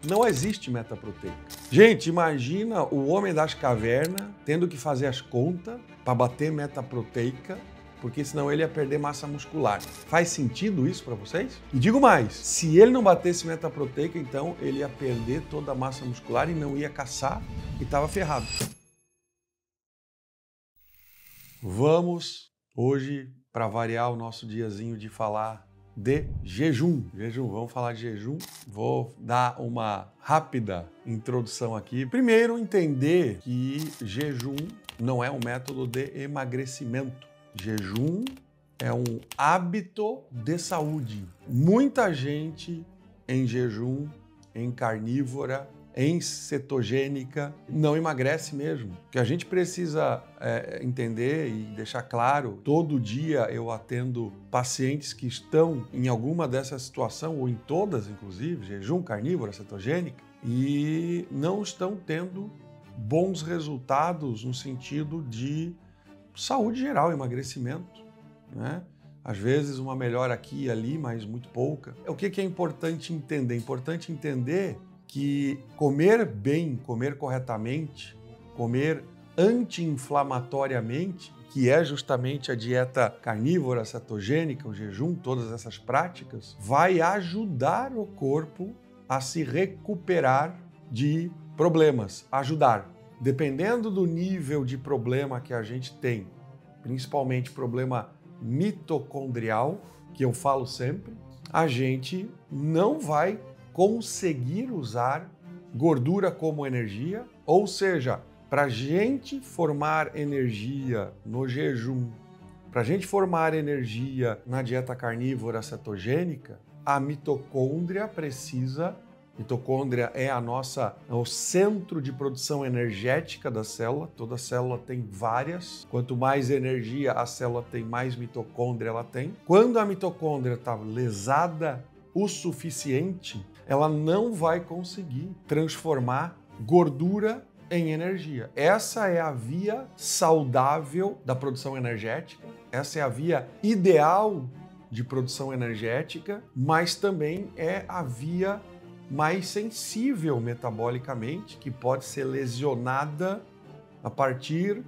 Não existe meta proteica. Gente, imagina o homem das cavernas tendo que fazer as contas para bater meta proteica, porque senão ele ia perder massa muscular. Faz sentido isso para vocês? E digo mais, se ele não batesse meta proteica, então ele ia perder toda a massa muscular e não ia caçar e estava ferrado. Vamos hoje, para variar o nosso diazinho de falar de jejum. Vamos falar de jejum. Vou dar uma rápida introdução aqui. Primeiro, entender que jejum não é um método de emagrecimento. Jejum é um hábito de saúde. Muita gente em jejum, em carnívora, em cetogênica, não emagrece mesmo. O que a gente precisa entender e deixar claro, todo dia eu atendo pacientes que estão em alguma dessa situação, ou em todas, inclusive, jejum, carnívora, cetogênica, e não estão tendo bons resultados no sentido de saúde geral, emagrecimento, né? Às vezes uma melhora aqui e ali, mas muito pouca. O que é importante entender? É importante entender que comer bem, comer corretamente, comer anti-inflamatoriamente, que é justamente a dieta carnívora, cetogênica, o jejum, todas essas práticas, vai ajudar o corpo a se recuperar de problemas, ajudar. Dependendo do nível de problema que a gente tem, principalmente problema mitocondrial, que eu falo sempre, a gente não vai conseguir usar gordura como energia, ou seja, para a gente formar energia no jejum, para a gente formar energia na dieta carnívora cetogênica, a mitocôndria precisa. Mitocôndria é o centro de produção energética da célula. Toda célula tem várias. Quanto mais energia a célula tem, mais mitocôndria ela tem. Quando a mitocôndria está lesada o suficiente, ela não vai conseguir transformar gordura em energia. Essa é a via saudável da produção energética. Essa é a via ideal de produção energética, mas também é a via mais sensível metabolicamente, que pode ser lesionada a partir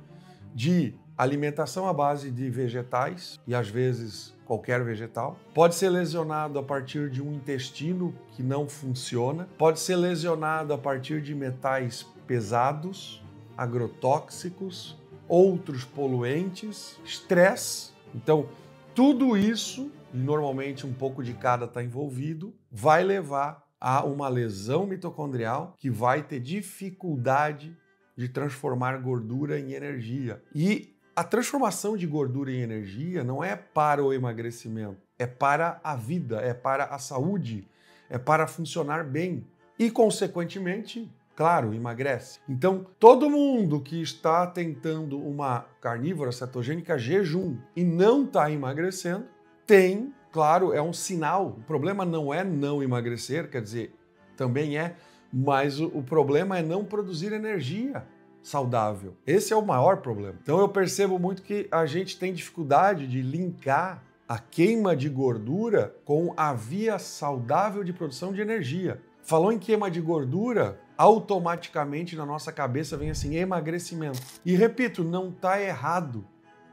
de alimentação à base de vegetais, e às vezes qualquer vegetal. Pode ser lesionado a partir de um intestino que não funciona. Pode ser lesionado a partir de metais pesados, agrotóxicos, outros poluentes, estresse. Então, tudo isso, e normalmente um pouco de cada está envolvido, vai levar a uma lesão mitocondrial que vai ter dificuldade de transformar gordura em energia. E a transformação de gordura em energia não é para o emagrecimento, é para a vida, é para a saúde, é para funcionar bem e, consequentemente, claro, emagrece. Então, todo mundo que está tentando uma carnívora cetogênica jejum e não está emagrecendo, tem, claro, é um sinal. O problema não é não emagrecer, quer dizer, também é, mas o problema é não produzir energia saudável. Esse é o maior problema. Então eu percebo muito que a gente tem dificuldade de linkar a queima de gordura com a via saudável de produção de energia. Falou em queima de gordura, automaticamente na nossa cabeça vem assim, emagrecimento. E repito, não está errado,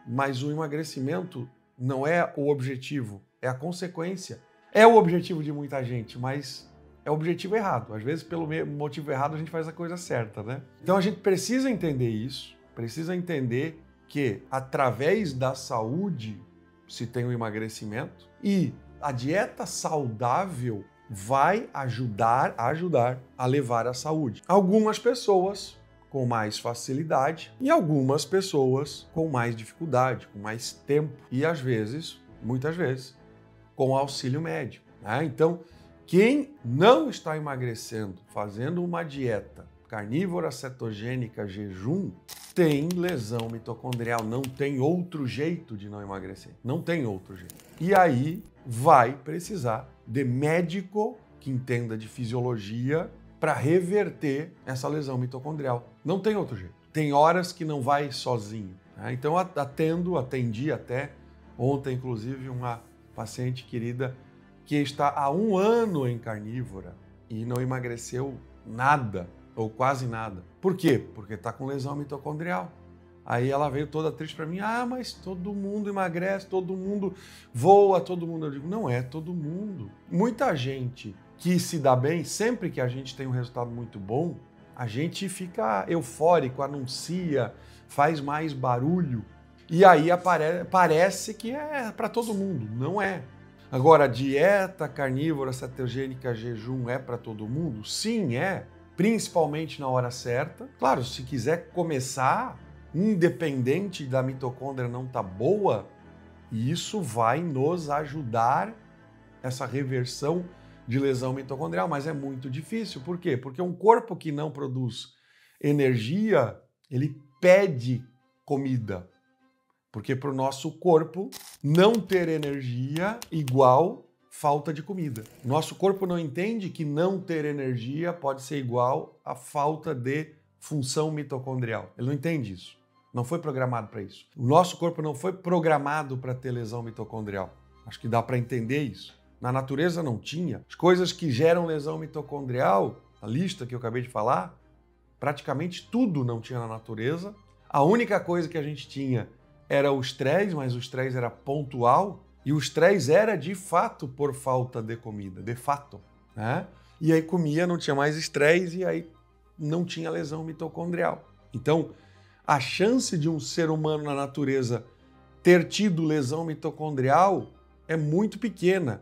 mas o emagrecimento não é o objetivo, é a consequência. É o objetivo de muita gente, mas é o objetivo errado. Às vezes, pelo motivo errado, a gente faz a coisa certa, né? Então, a gente precisa entender isso, precisa entender que, através da saúde, se tem o emagrecimento e a dieta saudável vai ajudar a levar à saúde. Algumas pessoas com mais facilidade e algumas pessoas com mais dificuldade, com mais tempo e, às vezes, muitas vezes, com auxílio médico, né? Então, quem não está emagrecendo, fazendo uma dieta carnívora, cetogênica, jejum, tem lesão mitocondrial, não tem outro jeito de não emagrecer, não tem outro jeito. E aí vai precisar de médico que entenda de fisiologia para reverter essa lesão mitocondrial. Não tem outro jeito. Tem horas que não vai sozinho, né? Então atendi até ontem, inclusive, uma paciente querida que está há 1 ano em carnívora e não emagreceu nada ou quase nada. Por quê? Porque está com lesão mitocondrial. Aí ela veio toda triste para mim, mas todo mundo emagrece, todo mundo voa, todo mundo... Eu digo, não é todo mundo. Muita gente que se dá bem, sempre que a gente tem um resultado muito bom, a gente fica eufórico, anuncia, faz mais barulho, e aí parece que é para todo mundo. Não é. Agora, dieta carnívora, cetogênica, jejum é para todo mundo? Sim, é. Principalmente na hora certa. Claro, se quiser começar, independente da mitocôndria não estar boa, isso vai nos ajudar essa reversão de lesão mitocondrial, mas é muito difícil. Por quê? Porque um corpo que não produz energia, ele pede comida. Porque para o nosso corpo não ter energia igual falta de comida. Nosso corpo não entende que não ter energia pode ser igual a falta de função mitocondrial. Ele não entende isso. Não foi programado para isso. O nosso corpo não foi programado para ter lesão mitocondrial. Acho que dá para entender isso. Na natureza não tinha. As coisas que geram lesão mitocondrial, a lista que eu acabei de falar, praticamente tudo não tinha na natureza. A única coisa que a gente tinha era o estresse, mas o estresse era pontual, e o estresse era de fato por falta de comida, de fato, né? E aí comia, não tinha mais estresse, e aí não tinha lesão mitocondrial. Então, a chance de um ser humano na natureza ter tido lesão mitocondrial é muito pequena.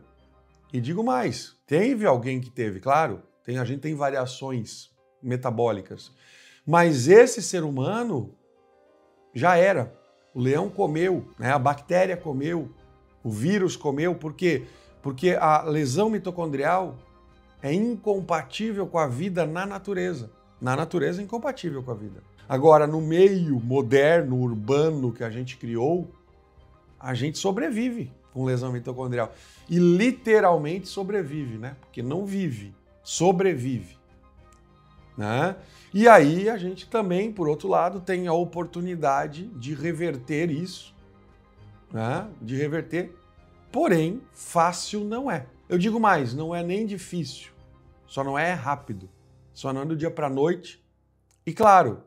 E digo mais, teve alguém que teve, claro, a gente tem variações metabólicas, mas esse ser humano já era. O leão comeu, né? A bactéria comeu, o vírus comeu. Por quê? Porque a lesão mitocondrial é incompatível com a vida na natureza. Na natureza é incompatível com a vida. Agora, no meio moderno, urbano que a gente criou, a gente sobrevive com lesão mitocondrial. E literalmente sobrevive, né? Porque não vive, sobrevive, né? E aí a gente também, por outro lado, tem a oportunidade de reverter isso, né? De reverter, porém, fácil não é. Eu digo mais, não é nem difícil, só não é rápido, só não é do dia para a noite. E claro,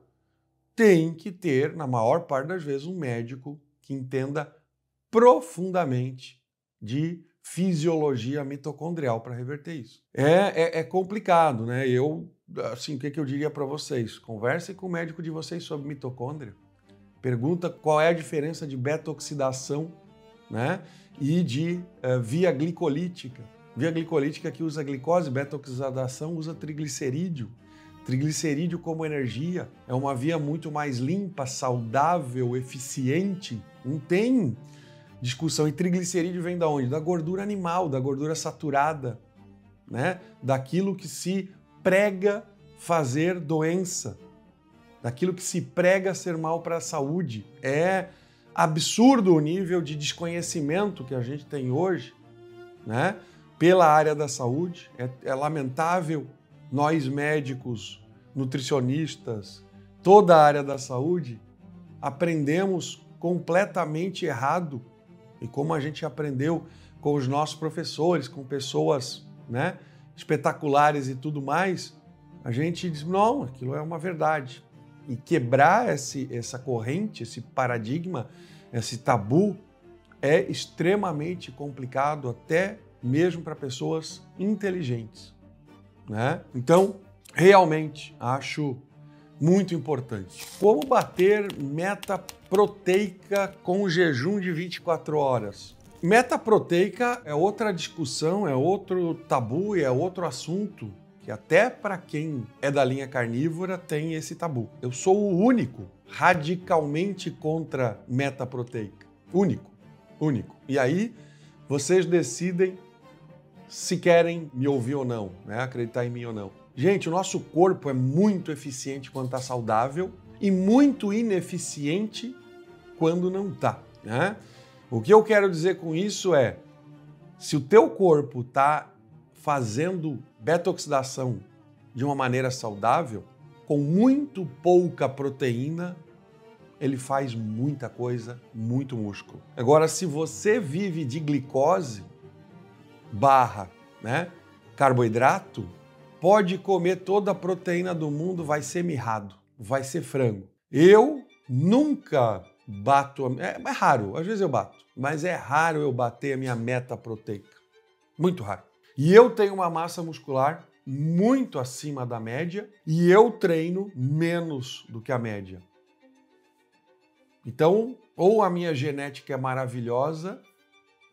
tem que ter, na maior parte das vezes, um médico que entenda profundamente de fisiologia mitocondrial para reverter isso. É complicado, né? Assim, o que eu diria para vocês? Conversem com o médico de vocês sobre mitocôndria. Pergunta qual é a diferença de beta-oxidação, né? E de via glicolítica. Via glicolítica que usa glicose, beta-oxidação usa triglicerídeo. Triglicerídeo como energia é uma via muito mais limpa, saudável, eficiente. Não tem discussão. E triglicerídeo vem da onde? Da gordura animal, da gordura saturada, né? Daquilo que se prega fazer doença, daquilo que se prega ser mal para a saúde. É absurdo o nível de desconhecimento que a gente tem hoje, né? Pela área da saúde. É lamentável nós médicos, nutricionistas, toda a área da saúde, aprendemos completamente errado. E como a gente aprendeu com os nossos professores, com pessoas, né, espetaculares e tudo mais, a gente diz, não, aquilo é uma verdade. E quebrar essa corrente, esse paradigma, esse tabu, é extremamente complicado, até mesmo para pessoas inteligentes, né? Então, realmente, acho muito importante. Como bater meta proteica com jejum de 24 horas? Meta proteica é outra discussão, é outro tabu e é outro assunto que até para quem é da linha carnívora tem esse tabu. Eu sou o único radicalmente contra meta proteica. Único. E aí vocês decidem se querem me ouvir ou não, né? Acreditar em mim ou não. Gente, o nosso corpo é muito eficiente quando está saudável e muito ineficiente quando não está, né? O que eu quero dizer com isso é, se o teu corpo está fazendo beta-oxidação de uma maneira saudável, com muito pouca proteína, ele faz muita coisa, muito músculo. Agora, se você vive de glicose / né, carboidrato, pode comer toda a proteína do mundo, vai ser mirrado, vai ser frango. Eu nunca bato, é raro, às vezes eu bato, mas é raro eu bater a minha meta proteica. Muito raro. E eu tenho uma massa muscular muito acima da média e eu treino menos do que a média. Então, ou a minha genética é maravilhosa,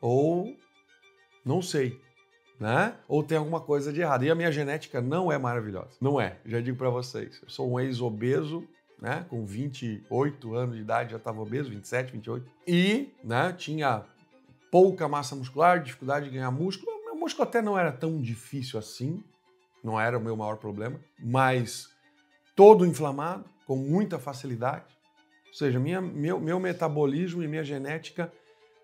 ou não sei, né? Ou tem alguma coisa de errado. E a minha genética não é maravilhosa. Não é, já digo para vocês. Eu sou um ex-obeso, né? Com 28 anos de idade já estava obeso, 27, 28. E, né, tinha pouca massa muscular, dificuldade de ganhar músculo. Meu músculo até não era tão difícil assim, não era o meu maior problema, mas todo inflamado, com muita facilidade. Ou seja, meu metabolismo e minha genética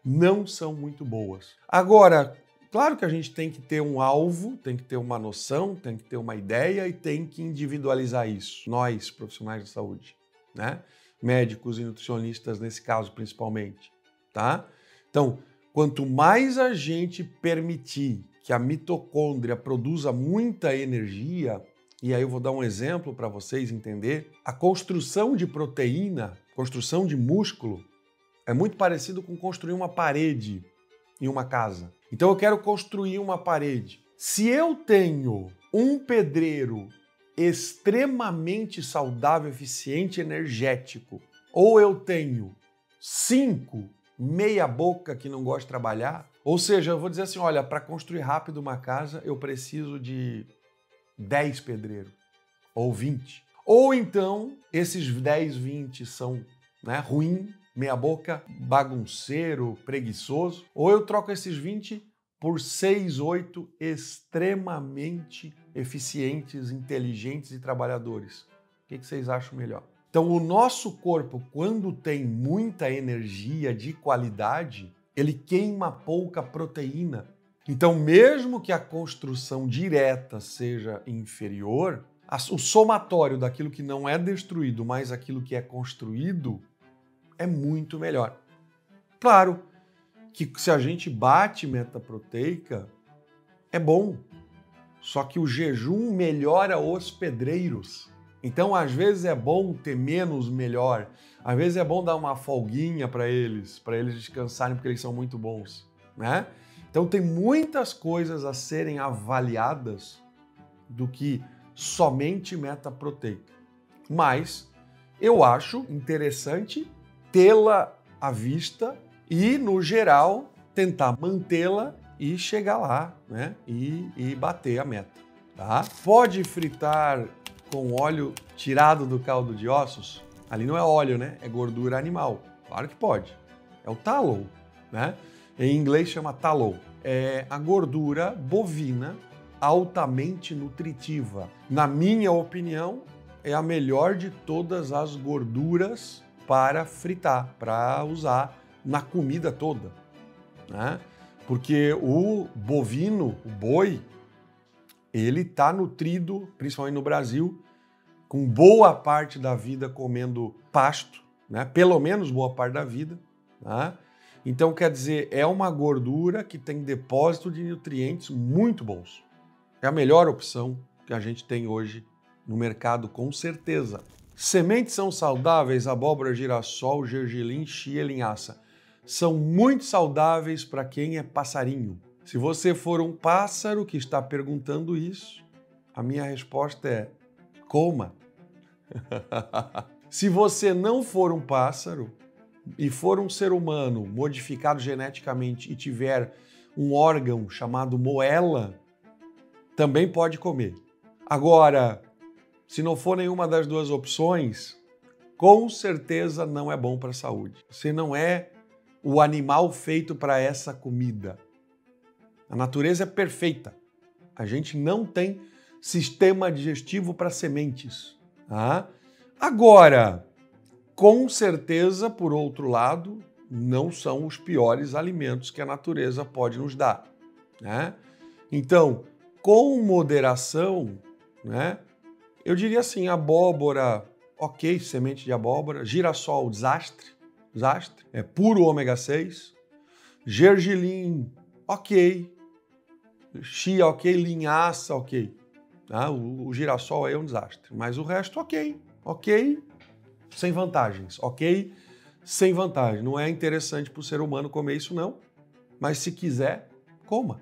não são muito boas. Agora, claro que a gente tem que ter um alvo, tem que ter uma noção, tem que ter uma ideia e tem que individualizar isso. Nós, profissionais de saúde, né? Médicos e nutricionistas nesse caso principalmente, tá? Então, quanto mais a gente permitir que a mitocôndria produza muita energia, e aí eu vou dar um exemplo para vocês entenderem, a construção de proteína, construção de músculo, é muito parecido com construir uma parede em uma casa. Então eu quero construir uma parede. Se eu tenho um pedreiro extremamente saudável, eficiente, energético, ou eu tenho 5 meia boca que não gosta de trabalhar, ou seja, eu vou dizer assim, olha, para construir rápido uma casa eu preciso de 10 pedreiros, ou 20. Ou então, esses 10, 20 são, né, ruim, meia boca, bagunceiro, preguiçoso, ou eu troco esses 20 por 6, 8 extremamente eficientes, inteligentes e trabalhadores. O que vocês acham melhor? Então, o nosso corpo, quando tem muita energia de qualidade, ele queima pouca proteína. Então, mesmo que a construção direta seja inferior, o somatório daquilo que não é destruído mais aquilo que é construído é muito melhor. Claro que se a gente bate meta proteica, é bom. Só que o jejum melhora os pedreiros. Então, às vezes é bom ter menos melhor. Às vezes é bom dar uma folguinha para eles descansarem porque eles são muito bons, né? Então, tem muitas coisas a serem avaliadas do que somente meta proteica. Mas eu acho interessante tê-la à vista e, no geral, tentar mantê-la e chegar lá, né? E bater a meta, tá? Pode fritar com óleo tirado do caldo de ossos? Ali não é óleo, né? É gordura animal. Claro que pode. É o tallow, né? Em inglês chama tallow. É a gordura bovina altamente nutritiva. Na minha opinião, é a melhor de todas as gorduras para fritar, para usar na comida toda, né? Porque o bovino, o boi, ele está nutrido, principalmente no Brasil, com boa parte da vida comendo pasto, né? Pelo menos boa parte da vida, né? Então, quer dizer, é uma gordura que tem depósito de nutrientes muito bons. É a melhor opção que a gente tem hoje no mercado, com certeza. Sementes são saudáveis, abóbora, girassol, gergelim, chia e linhaça. São muito saudáveis para quem é passarinho. Se você for um pássaro que está perguntando isso, a minha resposta é: coma. Se você não for um pássaro e for um ser humano modificado geneticamente e tiver um órgão chamado moela, também pode comer. Agora, se não for nenhuma das duas opções, com certeza não é bom para a saúde. Você não é o animal feito para essa comida. A natureza é perfeita. A gente não tem sistema digestivo para sementes. Tá? Agora, com certeza, por outro lado, não são os piores alimentos que a natureza pode nos dar, né? Então, com moderação, né? Eu diria assim, abóbora, ok, semente de abóbora, girassol, desastre, é puro ômega 6, gergelim, ok, chia, ok, linhaça, ok, Tá? O girassol aí é um desastre. Mas o resto, ok, sem vantagens, ok, sem vantagem. Não é interessante para o ser humano comer isso, não. Mas se quiser, coma.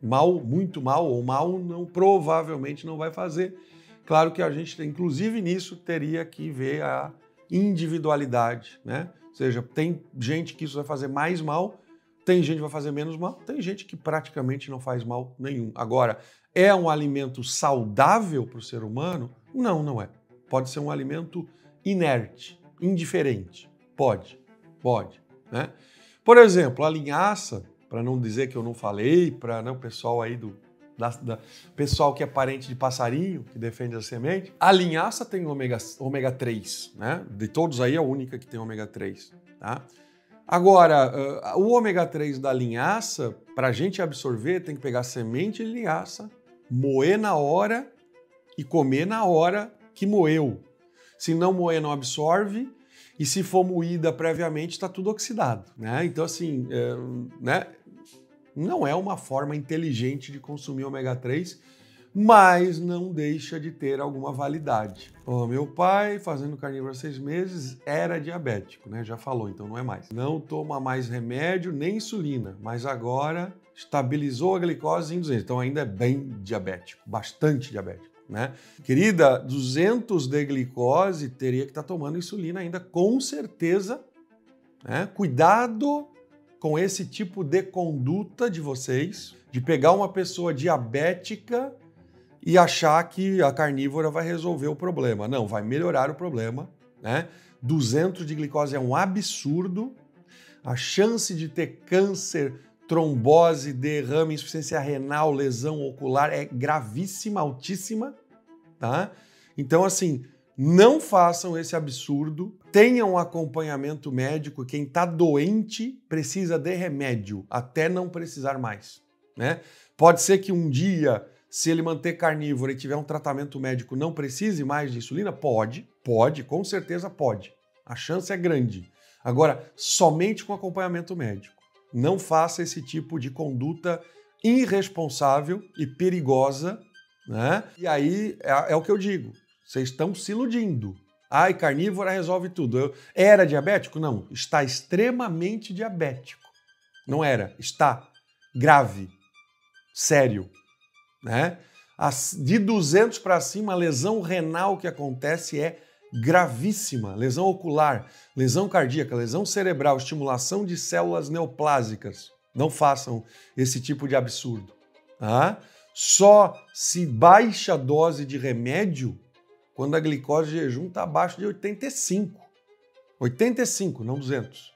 Mal, muito mal ou mal, não, provavelmente não vai fazer. Claro que a gente, inclusive nisso, teria que ver a individualidade, né? Ou seja, tem gente que isso vai fazer mais mal, tem gente que vai fazer menos mal, tem gente que praticamente não faz mal nenhum. Agora, é um alimento saudável para o ser humano? Não, não é. Pode ser um alimento inerte, indiferente. Pode, né? Por exemplo, a linhaça, para não dizer que eu não falei, para o pessoal aí pessoal que é parente de passarinho, que defende a semente, a linhaça tem ômega 3, né? De todos aí, é a única que tem ômega 3, tá? Agora, o ômega 3 da linhaça, para a gente absorver, tem que pegar semente de linhaça, moer na hora e comer na hora que moeu. Se não moer, não absorve. E se for moída previamente, está tudo oxidado, né? Então, assim, né? Não é uma forma inteligente de consumir ômega 3, mas não deixa de ter alguma validade. Meu pai, fazendo carnívoro há 6 meses, era diabético, né? Já falou, então não é mais. Não toma mais remédio nem insulina, mas agora estabilizou a glicose em 200. Então ainda é bem diabético, bastante diabético, né? Querida, 200 de glicose, teria que estar tomando insulina ainda, com certeza, né? Cuidado com esse tipo de conduta de vocês, de pegar uma pessoa diabética e achar que a carnívora vai resolver o problema. Não, vai melhorar o problema, né? 200 de glicose é um absurdo. A chance de ter câncer, trombose, derrame, insuficiência renal, lesão ocular é gravíssima, altíssima, tá? Então, assim, não façam esse absurdo, tenham acompanhamento médico. Quem está doente precisa de remédio, até não precisar mais, né? Pode ser que um dia, se ele manter carnívoro e tiver um tratamento médico, não precise mais de insulina? Pode, com certeza pode. A chance é grande. Agora, somente com acompanhamento médico. Não faça esse tipo de conduta irresponsável e perigosa, né? E aí é o que eu digo. Vocês estão se iludindo. Ai, carnívora resolve tudo. Eu era diabético? Não. Está extremamente diabético. Não era. Está grave. Sério. Né? De 200 para cima, a lesão renal que acontece é gravíssima. Lesão ocular, lesão cardíaca, lesão cerebral, estimulação de células neoplásicas. Não façam esse tipo de absurdo. Tá? Só se baixa a dose de remédio quando a glicose de jejum está abaixo de 85. 85, não 200.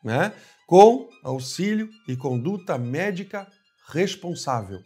Né? Com auxílio e conduta médica responsável.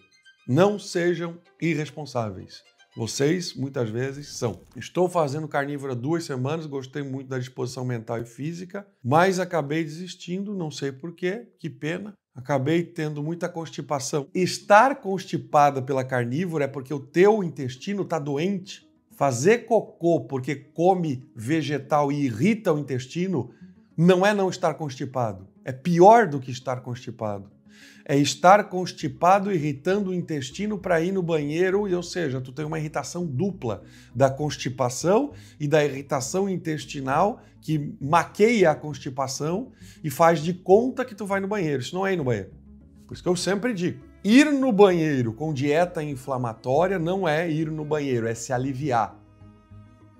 Não sejam irresponsáveis. Vocês, muitas vezes, são. Estou fazendo carnívora 2 semanas, gostei muito da disposição mental e física, mas acabei desistindo, não sei porquê, que pena. Acabei tendo muita constipação. Estar constipada pela carnívora é porque o teu intestino está doente. Fazer cocô porque come vegetal e irrita o intestino não é não estar constipado. É pior do que estar constipado. É estar constipado, irritando o intestino para ir no banheiro, ou seja, tu tem uma irritação dupla da constipação e da irritação intestinal que maqueia a constipação e faz de conta que tu vai no banheiro. Isso não é ir no banheiro. Por isso que eu sempre digo, ir no banheiro com dieta inflamatória não é ir no banheiro, é se aliviar,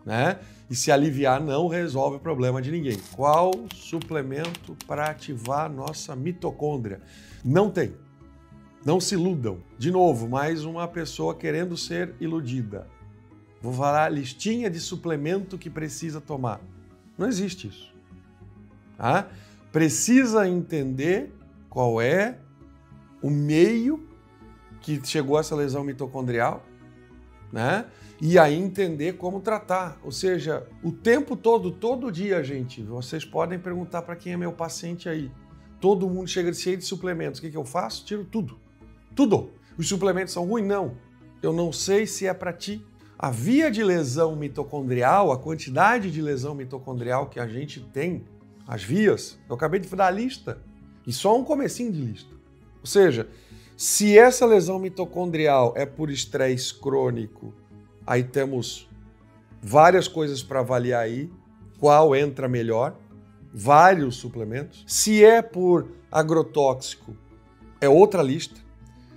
né? E se aliviar não resolve o problema de ninguém. Qual suplemento para ativar nossa mitocôndria? Não tem. Não se iludam. De novo, mais uma pessoa querendo ser iludida. Vou falar a listinha de suplemento que precisa tomar. Não existe isso. Tá? Precisa entender qual é o meio que chegou a essa lesão mitocondrial, né? E aí entender como tratar. Ou seja, o tempo todo dia, gente, vocês podem perguntar para quem é meu paciente aí. Todo mundo chega cheio de suplementos. O que eu faço? Tiro tudo. Tudo. Os suplementos são ruins? Não. Eu não sei se é para ti. A via de lesão mitocondrial, a quantidade de lesão mitocondrial que a gente tem, as vias, eu acabei de dar a lista. E só um comecinho de lista. Ou seja, Se essa lesão mitocondrial é por estresse crônico, aí temos várias coisas para avaliar aí, qual entra melhor, vários suplementos. Se é por agrotóxico, é outra lista.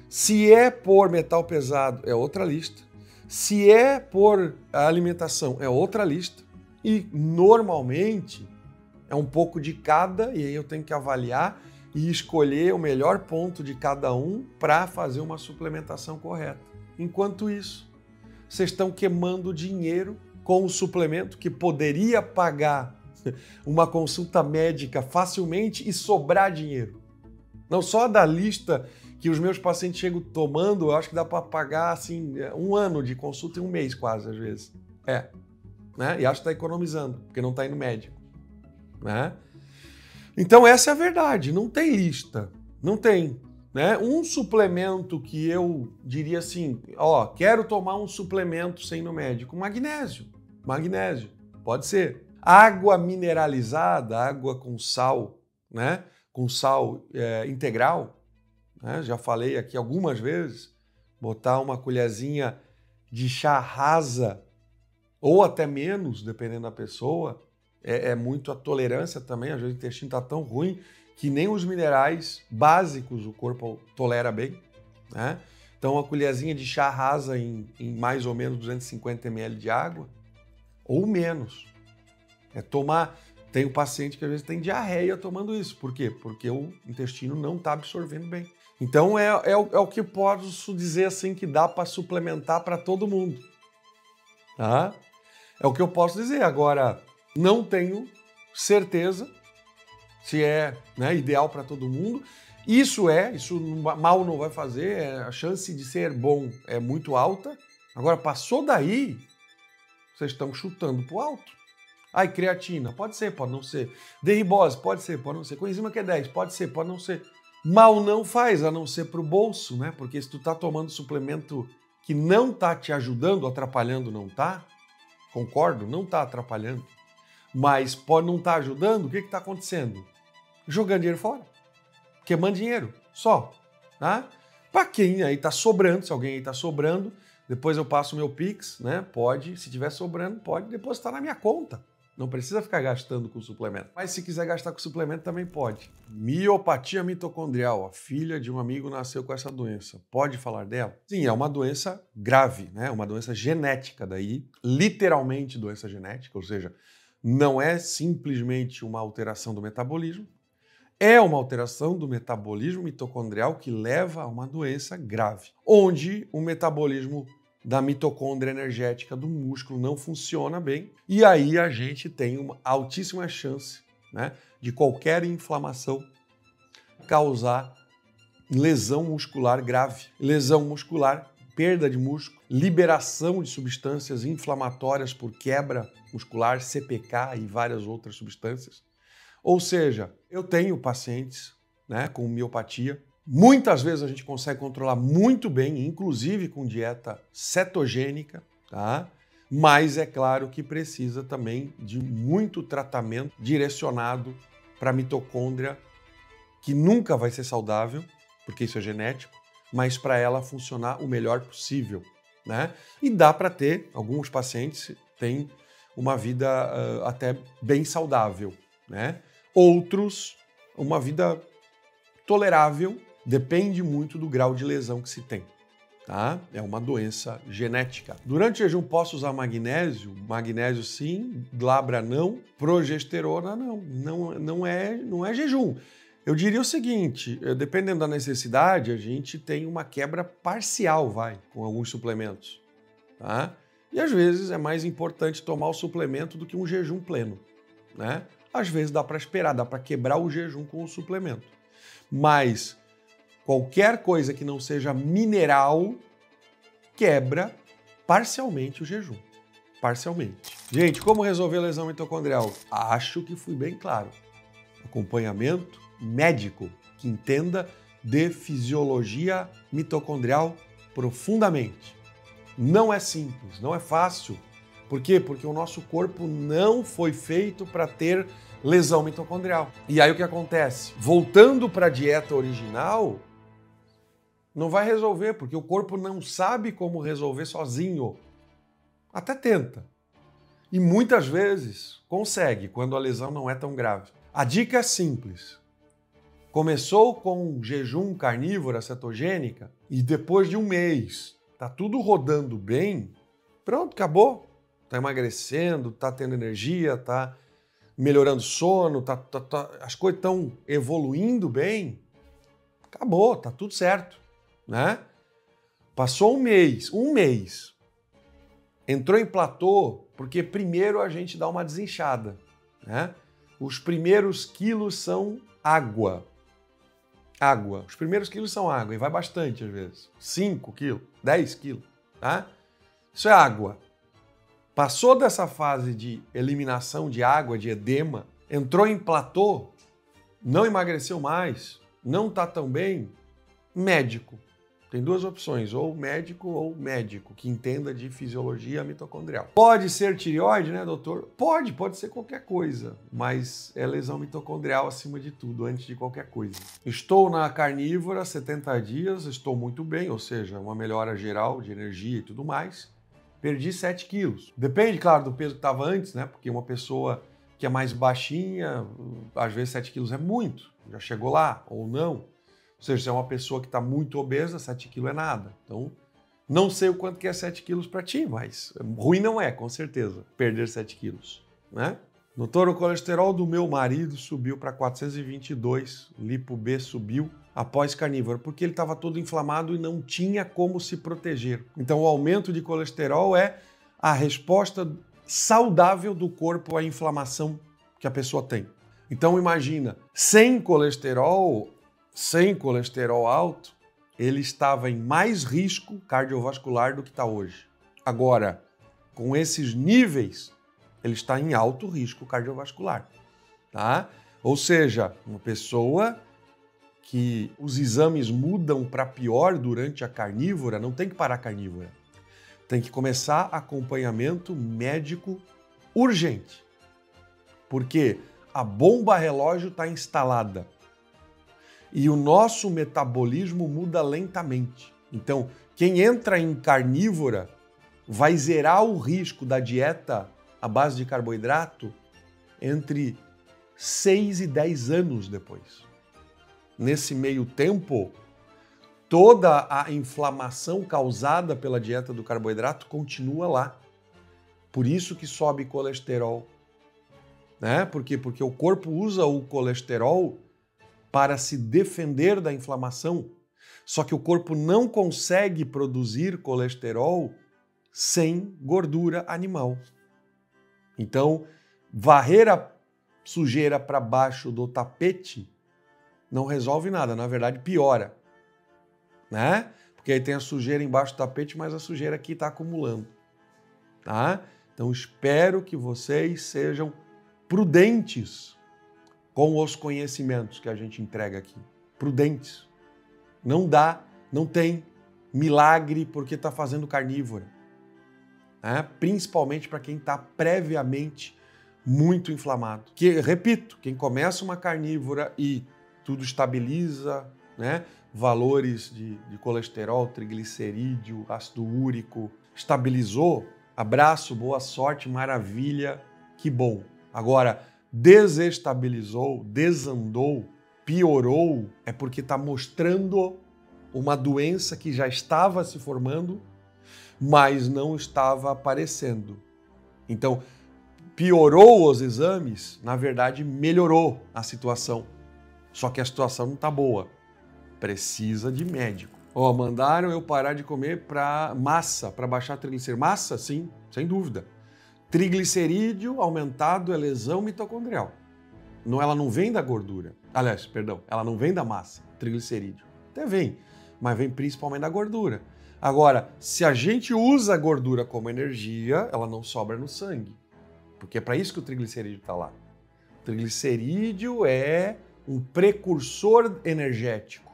Se é por metal pesado, é outra lista. Se é por alimentação, é outra lista. E normalmente é um pouco de cada, e aí eu tenho que avaliar e escolher o melhor ponto de cada um para fazer uma suplementação correta. Enquanto isso, vocês estão queimando dinheiro com o suplemento que poderia pagar uma consulta médica facilmente e sobrar dinheiro. Não só da lista que os meus pacientes chegam tomando, eu acho que dá para pagar assim, 1 ano de consulta em 1 mês quase, às vezes. Né? E acho que está economizando, porque não está indo médico. Né? Então essa é a verdade, não tem lista, não tem. Né? Um suplemento que eu diria assim, quero tomar um suplemento sem ir no médico, magnésio, pode ser. Água mineralizada, água com sal, né? Com sal integral, né? Já falei aqui algumas vezes, botar uma colherzinha de chá rasa, ou até menos, dependendo da pessoa, é muito a tolerância também, às vezes o intestino está tão ruim que nem os minerais básicos o corpo tolera bem, né? Então uma colherzinha de chá rasa em mais ou menos 250 ml de água, ou menos. Tem um paciente que às vezes tem diarreia tomando isso. Por quê? Porque o intestino não está absorvendo bem. Então é o que posso dizer assim que dá para suplementar para todo mundo. Tá? É o que eu posso dizer. Agora, não tenho certeza se é, né, ideal para todo mundo. Isso mal não vai fazer, a chance de ser bom é muito alta. Agora, passou daí, vocês estão chutando para o alto. Creatina, pode ser, pode não ser. D-ribose, pode ser, pode não ser. Coenzima Q10, pode ser, pode não ser. Mal não faz, a não ser para o bolso, né? Porque se tu tá tomando suplemento que não tá te ajudando, atrapalhando, não tá, concordo, não tá atrapalhando, mas pode não estar ajudando, o que está acontecendo? Jogando dinheiro fora, queimando dinheiro, só. Tá? Para quem aí está sobrando, se alguém aí está sobrando, depois eu passo o meu Pix, né? Pode, se tiver sobrando, pode depositar na minha conta. Não precisa ficar gastando com suplemento. Mas se quiser gastar com suplemento, também pode. Miopatia mitocondrial. A filha de um amigo nasceu com essa doença. Pode falar dela? Sim, é uma doença grave, né? Uma doença genética daí. Literalmente doença genética, ou seja, não é simplesmente uma alteração do metabolismo. É uma alteração do metabolismo mitocondrial que leva a uma doença grave, onde o metabolismo da mitocôndria energética do músculo não funciona bem, e aí a gente tem uma altíssima chance, né, de qualquer inflamação causar lesão muscular grave. Lesão muscular, perda de músculo, liberação de substâncias inflamatórias por quebra muscular, CPK e várias outras substâncias. Ou seja, eu tenho pacientes, né, com miopatia. Muitas vezes a gente consegue controlar muito bem, inclusive com dieta cetogênica, tá? Mas é claro que precisa também de muito tratamento direcionado para a mitocôndria, que nunca vai ser saudável, porque isso é genético, mas para ela funcionar o melhor possível, né? E dá para ter, alguns pacientes têm uma vida até bem saudável, né? Outros, uma vida tolerável, depende muito do grau de lesão que se tem, tá? É uma doença genética. Durante o jejum posso usar magnésio? Magnésio sim, glabra não, progesterona não é jejum. Eu diria o seguinte, dependendo da necessidade, a gente tem uma quebra parcial, com alguns suplementos, tá? E às vezes é mais importante tomar o suplemento do que um jejum pleno, né? Às vezes dá para esperar, dá para quebrar o jejum com o suplemento. Mas qualquer coisa que não seja mineral quebra parcialmente o jejum. Parcialmente. Gente, como resolver a lesão mitocondrial? Acho que fui bem claro. Acompanhamento médico que entenda de fisiologia mitocondrial profundamente. Não é simples, não é fácil. Por quê? Porque o nosso corpo não foi feito para ter lesão mitocondrial. E aí o que acontece? Voltando para a dieta original, Não vai resolver, porque o corpo não sabe como resolver sozinho. Até tenta. E muitas vezes consegue, quando a lesão não é tão grave. A dica é simples. Começou com jejum carnívora cetogênica e depois de um mês tá tudo rodando bem, pronto, acabou. Tá emagrecendo, tá tendo energia, tá melhorando o sono, as coisas estão evoluindo bem, acabou, tá tudo certo, né? Passou um mês, entrou em platô, porque primeiro a gente dá uma desinchada, né? Os primeiros quilos são água. Os primeiros quilos são água, e vai bastante às vezes. 5 quilos, 10 quilos, tá? Isso é água. Passou dessa fase de eliminação de água, de edema, entrou em platô, não emagreceu mais, não está tão bem, médico. Tem duas opções, ou médico que entenda de fisiologia mitocondrial. Pode ser tireoide, né, doutor? Pode ser qualquer coisa, mas é lesão mitocondrial acima de tudo, antes de qualquer coisa. Estou na carnívora 70 dias, estou muito bem, ou seja, uma melhora geral de energia e tudo mais. Perdi 7 quilos. Depende, claro, do peso que estava antes, né? Porque uma pessoa que é mais baixinha, às vezes 7 quilos é muito. Já chegou lá, ou não. Ou seja, se é uma pessoa que está muito obesa, 7 quilos é nada. Então, não sei o quanto que é 7 quilos para ti, mas ruim não é, com certeza, perder 7 quilos, né? Doutor, o colesterol do meu marido subiu para 422, lipo B subiu após carnívoro, porque ele estava todo inflamado e não tinha como se proteger. Então, o aumento de colesterol é a resposta saudável do corpo à inflamação que a pessoa tem. Então, imagina, sem colesterol alto, ele estava em mais risco cardiovascular do que está hoje. Agora, com esses níveis, ele está em alto risco cardiovascular, tá? Ou seja, uma pessoa que os exames mudam para pior durante a carnívora, não tem que parar a carnívora. Tem que começar acompanhamento médico urgente. Porque a bomba relógio está instalada. E o nosso metabolismo muda lentamente. Então, quem entra em carnívora vai zerar o risco da dieta à base de carboidrato entre 6 e 10 anos depois. Nesse meio tempo, toda a inflamação causada pela dieta do carboidrato continua lá. Por isso que sobe colesterol, né? Por quê? Porque o corpo usa o colesterol para se defender da inflamação. Só que o corpo não consegue produzir colesterol sem gordura animal. Então, varrer a sujeira para baixo do tapete não resolve nada, na verdade piora, né? Porque aí tem a sujeira embaixo do tapete, mas a sujeira aqui está acumulando, tá? Então espero que vocês sejam prudentes com os conhecimentos que a gente entrega aqui. Prudentes. Não tem milagre porque está fazendo carnívora, né? Principalmente para quem está previamente muito inflamado. Que, repito, quem começa uma carnívora e tudo estabiliza, né? Valores de colesterol, triglicerídeo, ácido úrico, estabilizou, abraço, boa sorte, maravilha, que bom. Agora, desestabilizou, desandou, piorou, é porque está mostrando uma doença que já estava se formando, mas não estava aparecendo. Então, piorou os exames, na verdade, melhorou a situação. Só que a situação não está boa. Precisa de médico. Mandaram eu parar de comer para massa, para baixar triglicerídeo. Massa, sim, sem dúvida. Triglicerídeo aumentado é lesão mitocondrial. Ela não vem da gordura. Aliás, perdão, ela não vem da massa, triglicerídeo. Até vem, mas vem principalmente da gordura. Agora, se a gente usa a gordura como energia, ela não sobra no sangue. Porque é para isso que o triglicerídeo está lá. O triglicerídeo é um precursor energético.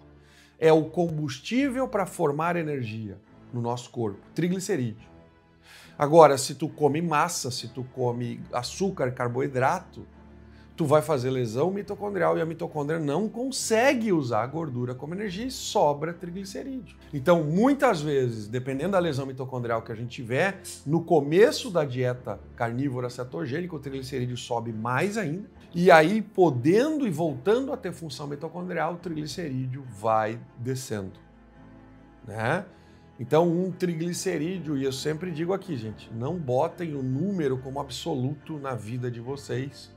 É o combustível para formar energia no nosso corpo, triglicerídeo. Agora, se tu come massa, se tu come açúcar, carboidrato, tu vai fazer lesão mitocondrial e a mitocôndria não consegue usar a gordura como energia e sobra triglicerídeo. Então, muitas vezes, dependendo da lesão mitocondrial que a gente tiver, no começo da dieta carnívora cetogênica, o triglicerídeo sobe mais ainda. E aí, podendo e voltando a ter função mitocondrial, o triglicerídeo vai descendo, né? Então, um triglicerídeo, e eu sempre digo aqui, gente, não botem o número como absoluto na vida de vocês,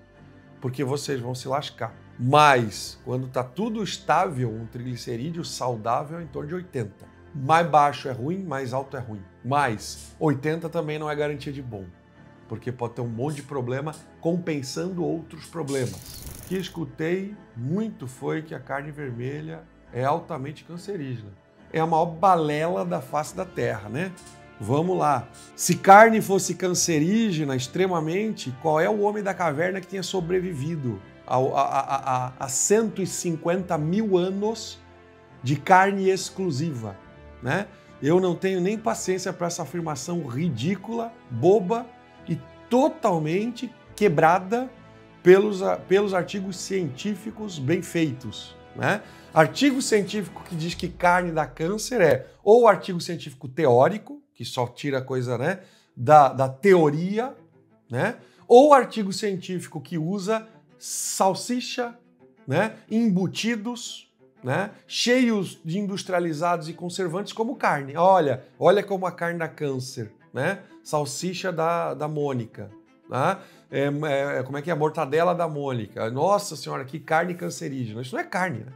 porque vocês vão se lascar. Mas, quando está tudo estável, um triglicerídeo saudável é em torno de 80. Mais baixo é ruim, mais alto é ruim. Mas 80 também não é garantia de bom, porque pode ter um monte de problema compensando outros problemas. O que escutei muito foi que a carne vermelha é altamente cancerígena. É a maior balela da face da Terra, né? Vamos lá. Se carne fosse cancerígena extremamente, qual é o homem da caverna que tenha sobrevivido a 150 mil anos de carne exclusiva, né? Eu não tenho nem paciência para essa afirmação ridícula, boba e totalmente quebrada pelos artigos científicos bem feitos, né? Artigo científico que diz que carne dá câncer é ou artigo científico teórico, que só tira coisa, né, da teoria, né? Ou artigo científico que usa salsicha, né, embutidos, né, cheios de industrializados e conservantes como carne. Olha como a carne dá câncer, né? Salsicha da Mônica, né? Como é que é? A mortadela da Mônica. Nossa senhora, que carne cancerígena. Isso não é carne, né?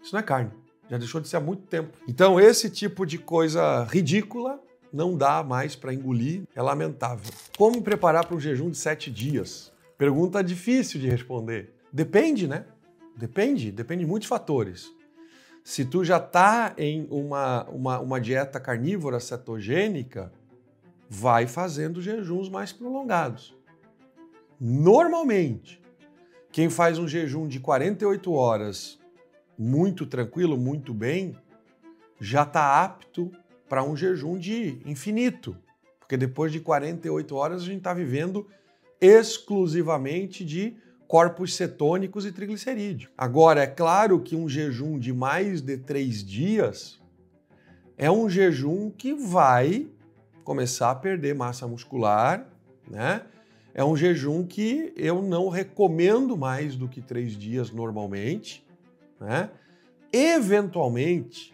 Isso não é carne. Já deixou de ser há muito tempo. Então, esse tipo de coisa ridícula não dá mais para engolir. É lamentável. Como preparar para um jejum de 7 dias? Pergunta difícil de responder. Depende, né? Depende de muitos fatores. Se tu já está em uma dieta carnívora cetogênica, vai fazendo jejuns mais prolongados. Normalmente, quem faz um jejum de 48 horas muito tranquilo, muito bem, já está apto para um jejum de infinito. Porque depois de 48 horas a gente está vivendo exclusivamente de corpos cetônicos e triglicerídeo. Agora, é claro que um jejum de mais de 3 dias é um jejum que vai começar a perder massa muscular, né? É um jejum que eu não recomendo mais do que 3 dias normalmente, né? Eventualmente,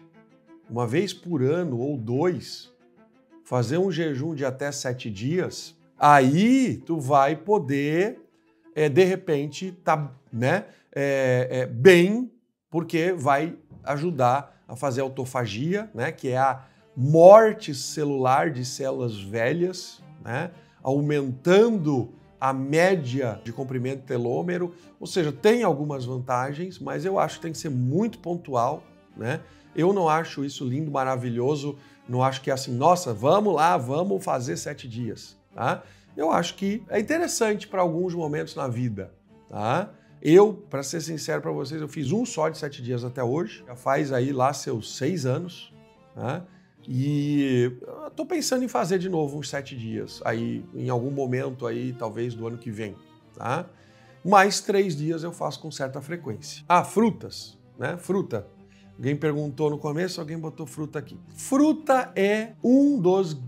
uma vez por ano ou 2, fazer um jejum de até 7 dias, aí tu vai poder, de repente, tá, né, bem, porque vai ajudar a fazer autofagia, né, que é a morte celular de células velhas, né, aumentando a média de comprimento telômero, ou seja, tem algumas vantagens, mas eu acho que tem que ser muito pontual, né? Eu não acho isso lindo, maravilhoso, não acho que é assim, nossa, vamos lá, vamos fazer 7 dias, tá? Eu acho que é interessante para alguns momentos na vida, tá? Eu, para ser sincero para vocês, eu fiz um só de 7 dias até hoje, já faz aí lá seus 6 anos, tá? E eu tô pensando em fazer de novo uns 7 dias, aí em algum momento aí, talvez do ano que vem, tá? Mais 3 dias eu faço com certa frequência. Ah, frutas, né? Fruta. Alguém perguntou no começo, alguém botou fruta aqui. Fruta é um dos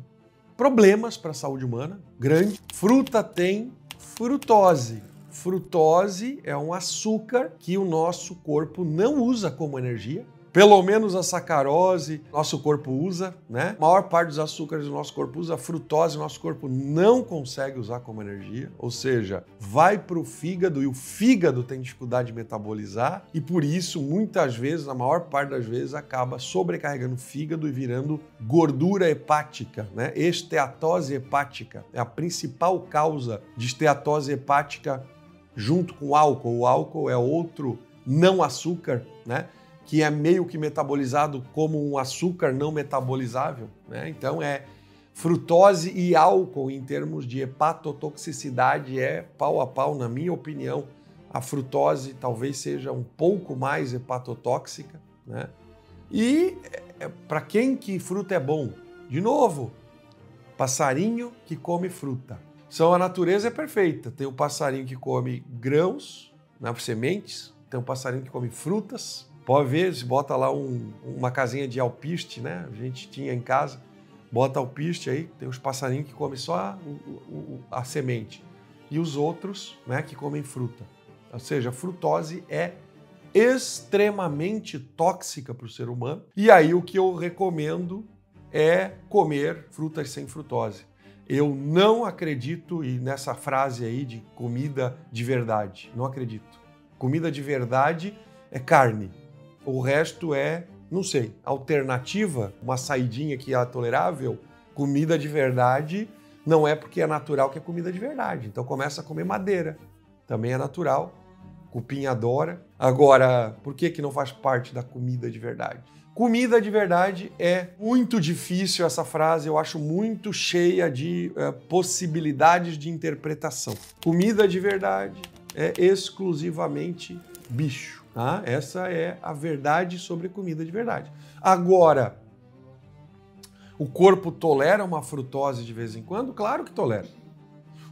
problemas para a saúde humana, grande. Fruta tem frutose. Frutose é um açúcar que o nosso corpo não usa como energia. Pelo menos a sacarose, nosso corpo usa, né? A maior parte dos açúcares do nosso corpo usa, a frutose, nosso corpo não consegue usar como energia, ou seja, vai para o fígado e o fígado tem dificuldade de metabolizar e por isso, muitas vezes, a maior parte das vezes, acaba sobrecarregando o fígado e virando gordura hepática, né? Esteatose hepática é a principal causa de esteatose hepática junto com o álcool. O álcool é outro não açúcar, né? Que é meio que metabolizado como um açúcar não metabolizável, né? Então é frutose e álcool em termos de hepatotoxicidade é pau a pau, na minha opinião. A frutose talvez seja um pouco mais hepatotóxica, né? E para quem que fruta é bom? De novo, passarinho que come fruta. Então a natureza é perfeita. Tem o passarinho que come grãos, né, sementes, tem um passarinho que come frutas. Pode ver, se bota lá uma casinha de alpiste, né? A gente tinha em casa, bota alpiste aí, tem os passarinhos que comem só a semente. E os outros, né, que comem fruta. Ou seja, a frutose é extremamente tóxica para o ser humano. E aí o que eu recomendo é comer frutas sem frutose. Eu não acredito nessa frase aí de comida de verdade. Não acredito. Comida de verdade é carne. O resto é, não sei, alternativa, uma saidinha que é tolerável. Comida de verdade não é porque é natural que é comida de verdade. Então começa a comer madeira. Também é natural. Cupim adora. Agora, por que não faz parte da comida de verdade? Comida de verdade é muito difícil essa frase, eu acho muito cheia de possibilidades de interpretação. Comida de verdade é exclusivamente bicho. Tá? Essa é a verdade sobre comida de verdade. Agora, o corpo tolera uma frutose de vez em quando? Claro que tolera.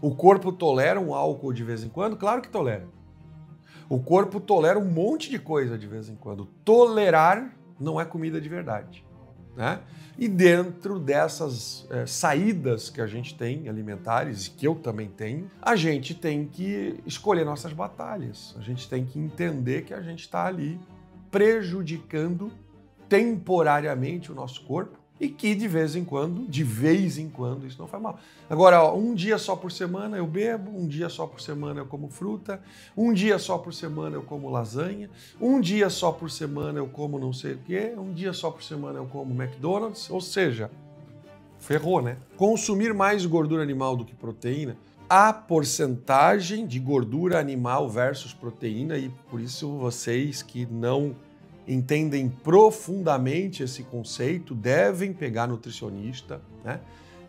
O corpo tolera um álcool de vez em quando? Claro que tolera. O corpo tolera um monte de coisa de vez em quando. Tolerar não é comida de verdade, né? E dentro dessas saídas que a gente tem, alimentares, que eu também tenho, a gente tem que escolher nossas batalhas. A gente tem que entender que a gente está ali prejudicando temporariamente o nosso corpo e que de vez em quando, isso não faz mal. Agora, um dia só por semana eu bebo, um dia só por semana eu como fruta, um dia só por semana eu como lasanha, um dia só por semana eu como não sei o quê, um dia só por semana eu como McDonald's, ou seja, ferrou, né? Consumir mais gordura animal do que proteína, a porcentagem de gordura animal versus proteína, e por isso vocês que não entendem profundamente esse conceito, devem pegar nutricionista, né?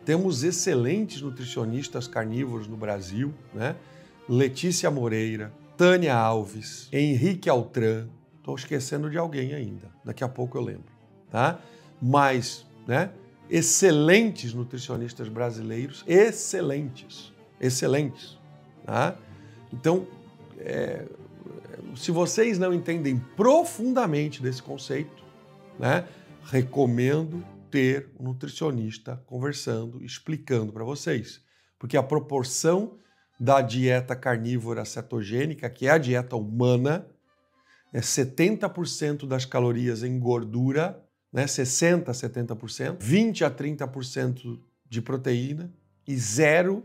Temos excelentes nutricionistas carnívoros no Brasil, né? Letícia Moreira, Tânia Alves, Henrique Altran, estou esquecendo de alguém ainda, daqui a pouco eu lembro, tá? Mas, né? Excelentes nutricionistas brasileiros, excelentes, tá? Então, se vocês não entendem profundamente desse conceito, né, recomendo ter um nutricionista conversando, explicando para vocês. Porque a proporção da dieta carnívora cetogênica, que é a dieta humana, é 70% das calorias em gordura, né, 60% a 70%, 20% a 30% de proteína e 0%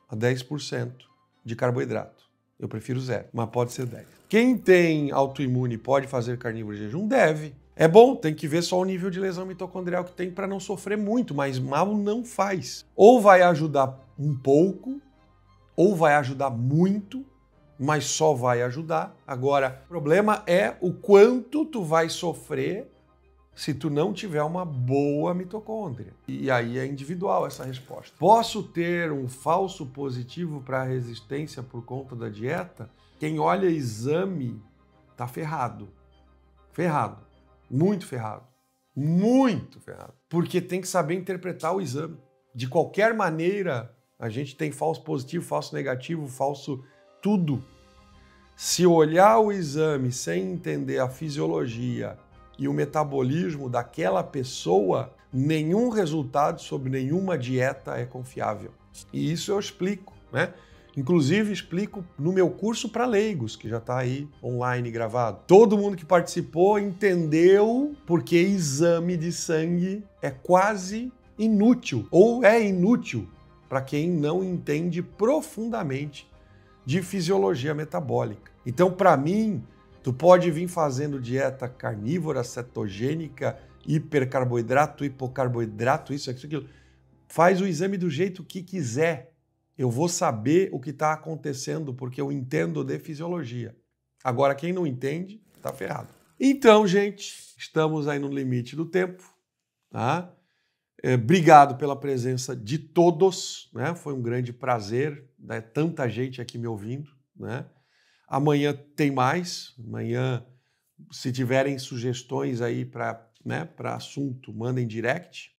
a 10% de carboidrato. Eu prefiro 0, mas pode ser 10. Quem tem autoimune pode fazer carnívoro em jejum? Deve. É bom, tem que ver só o nível de lesão mitocondrial que tem para não sofrer muito, mas mal não faz. Ou vai ajudar um pouco, ou vai ajudar muito, mas só vai ajudar. Agora, o problema é o quanto tu vai sofrer se tu não tiver uma boa mitocôndria. E aí é individual essa resposta. Posso ter um falso positivo para a resistência por conta da dieta? Quem olha exame tá ferrado. Ferrado. Muito ferrado. Muito ferrado. Porque tem que saber interpretar o exame. De qualquer maneira, a gente tem falso positivo, falso negativo, falso tudo. Se olhar o exame sem entender a fisiologia e o metabolismo daquela pessoa, nenhum resultado sobre nenhuma dieta é confiável. E isso eu explico, né? Inclusive explico no meu curso para leigos, que já está aí online gravado. Todo mundo que participou entendeu porque exame de sangue é quase inútil, ou é inútil para quem não entende profundamente de fisiologia metabólica. Então, para mim, tu pode vir fazendo dieta carnívora, cetogênica, hipercarboidrato, hipocarboidrato, isso, aquilo. Faz o exame do jeito que quiser. Eu vou saber o que está acontecendo porque eu entendo de fisiologia. Agora, quem não entende, está ferrado. Então, gente, estamos aí no limite do tempo, tá? Obrigado pela presença de todos, né? Foi um grande prazer, né? Tanta gente aqui me ouvindo, né? Amanhã tem mais. Amanhã, se tiverem sugestões aí para assunto, mandem direct.